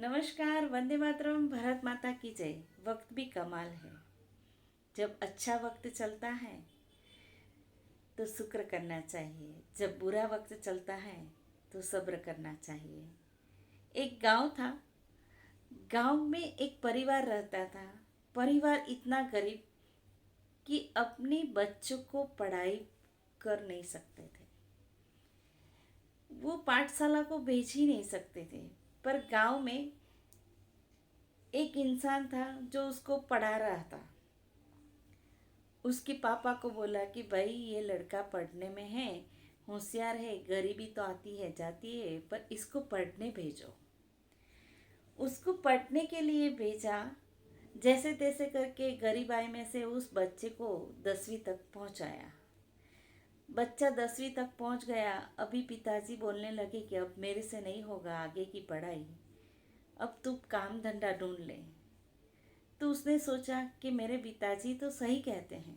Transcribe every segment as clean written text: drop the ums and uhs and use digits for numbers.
नमस्कार। वंदे मातरम। भारत माता की जय। वक्त भी कमाल है। जब अच्छा वक्त चलता है तो शुक्र करना चाहिए, जब बुरा वक्त चलता है तो सब्र करना चाहिए। एक गांव था। गांव में एक परिवार रहता था। परिवार इतना गरीब कि अपने बच्चों को पढ़ाई कर नहीं सकते थे। वो पाठशाला को भेज ही नहीं सकते थे। पर गांव में एक इंसान था जो उसको पढ़ा रहा था। उसके पापा को बोला कि भाई ये लड़का पढ़ने में है, होशियार है, गरीबी तो आती है जाती है, पर इसको पढ़ने भेजो। उसको पढ़ने के लिए भेजा। जैसे तैसे करके गरीबाई में से उस बच्चे को 10वीं तक पहुंचाया। बच्चा 10वीं तक पहुंच गया। अभी पिताजी बोलने लगे कि अब मेरे से नहीं होगा आगे की पढ़ाई, अब तू काम धंधा ढूंढ ले। तो उसने सोचा कि मेरे पिताजी तो सही कहते हैं,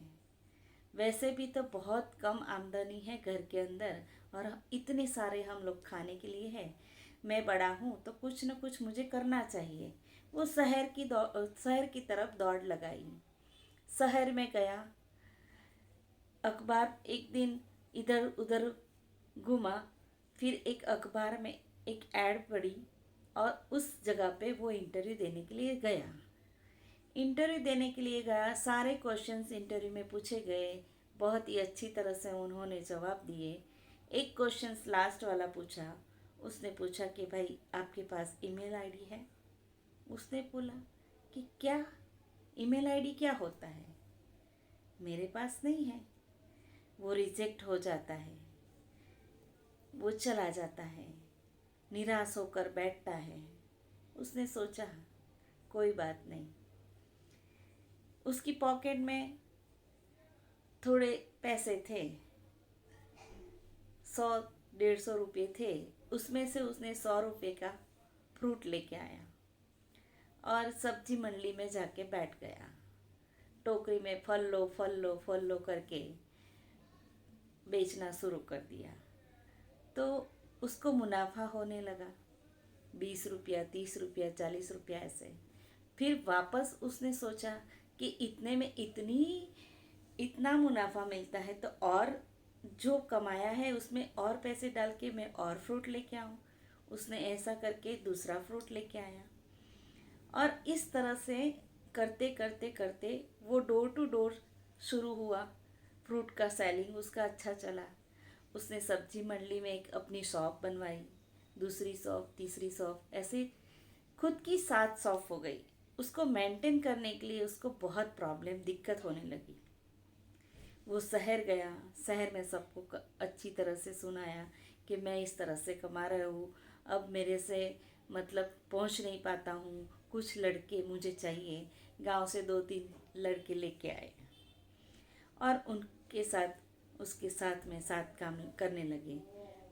वैसे भी तो बहुत कम आमदनी है घर के अंदर और इतने सारे हम लोग खाने के लिए है। मैं बड़ा हूँ तो कुछ न कुछ मुझे करना चाहिए। वो शहर की तरफ दौड़ लगाई। शहर में गया। अखबार एक दिन इधर उधर घूमा। फिर एक अखबार में एक ऐड पड़ी और उस जगह पे वो इंटरव्यू देने के लिए गया। इंटरव्यू देने के लिए गया। सारे क्वेश्चंस इंटरव्यू में पूछे गए। बहुत ही अच्छी तरह से उन्होंने जवाब दिए। एक क्वेश्चंस लास्ट वाला पूछा। उसने पूछा कि भाई आपके पास ईमेल आईडी है? उसने बोला कि क्या, ईमेल आईडी क्या होता है? मेरे पास नहीं है। वो रिजेक्ट हो जाता है। वो चला जाता है, निराश होकर बैठता है। उसने सोचा कोई बात नहीं। उसकी पॉकेट में थोड़े पैसे थे, 100-150 रुपये थे। उसमें से उसने 100 रुपये का फ्रूट लेके आया और सब्जी मंडी में जाके बैठ गया। टोकरी में फल लो फल लो फल लो करके बेचना शुरू कर दिया। तो उसको मुनाफा होने लगा, 20 रुपया, 30 रुपया, 40 रुपया ऐसे। फिर वापस उसने सोचा कि इतने में इतना मुनाफा मिलता है तो और जो कमाया है उसमें और पैसे डाल के मैं और फ्रूट लेके आऊँ। उसने ऐसा करके दूसरा फ्रूट लेके आया और इस तरह से करते करते करते वो डोर टू डोर शुरू हुआ। फ्रूट का सेलिंग उसका अच्छा चला। उसने सब्जी मंडी में एक अपनी शॉप बनवाई, दूसरी शॉप, तीसरी शॉप, ऐसे खुद की 7 शॉप हो गई। उसको मेंटेन करने के लिए उसको बहुत प्रॉब्लम, दिक्कत होने लगी। वो शहर गया। शहर में सबको अच्छी तरह से सुनाया कि मैं इस तरह से कमा रहा हूँ, अब मेरे से मतलब पहुँच नहीं पाता हूँ, कुछ लड़के मुझे चाहिए। गांव से 2-3 लड़के लेके आए और उनके साथ उसके साथ में साथ काम करने लगे।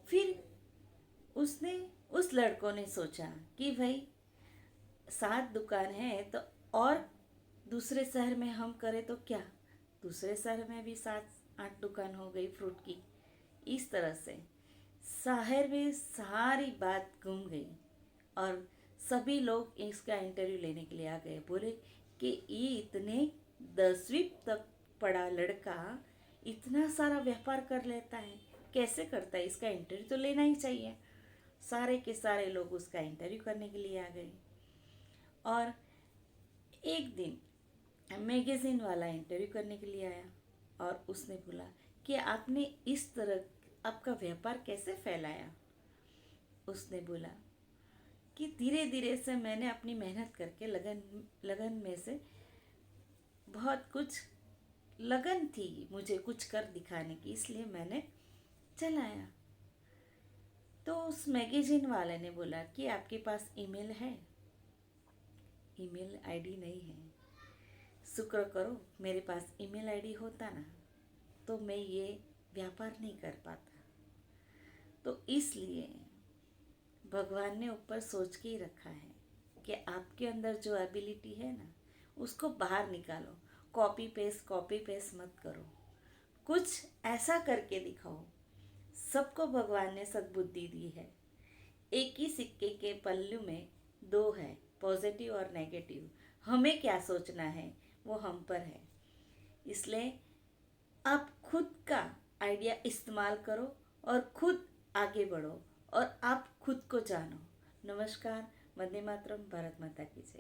फिर उसने उस लड़कों ने सोचा कि भाई 7 दुकान है तो और दूसरे शहर में हम करें तो क्या, दूसरे शहर में भी 7-8 दुकान हो गई फ्रूट की। इस तरह से शहर में सारी बात घूम गई और सभी लोग इसका इंटरव्यू लेने के लिए आ गए। बोले कि ये इतने 10वीं तक पढ़ा लड़का इतना सारा व्यापार कर लेता है, कैसे करता है? इसका इंटरव्यू तो लेना ही चाहिए। सारे के सारे लोग उसका इंटरव्यू करने के लिए आ गए और एक दिन मैगज़ीन वाला इंटरव्यू करने के लिए आया और उसने बोला कि आपने इस तरह आपका व्यापार कैसे फैलाया? उसने बोला कि धीरे धीरे से मैंने अपनी मेहनत करके लगन लगन में से बहुत कुछ लगन थी मुझे कुछ कर दिखाने की, इसलिए मैंने चलाया। तो उस मैगज़ीन वाले ने बोला कि आपके पास ईमेल है? ईमेल आईडी नहीं है। शुक्र करो मेरे पास ईमेल आईडी होता ना तो मैं ये व्यापार नहीं कर पाता। तो इसलिए भगवान ने ऊपर सोच के ही रखा है कि आपके अंदर जो एबिलिटी है ना उसको बाहर निकालो। कॉपी पेस्ट मत करो, कुछ ऐसा करके दिखाओ। सबको भगवान ने सद्बुद्धि दी है। एक ही सिक्के के पल्लू में दो है, पॉजिटिव और नेगेटिव। हमें क्या सोचना है वो हम पर है। इसलिए आप खुद का आइडिया इस्तेमाल करो और खुद आगे बढ़ो और आप खुद को जानो। नमस्कार। वंदे मातरम। भारत माता की जय।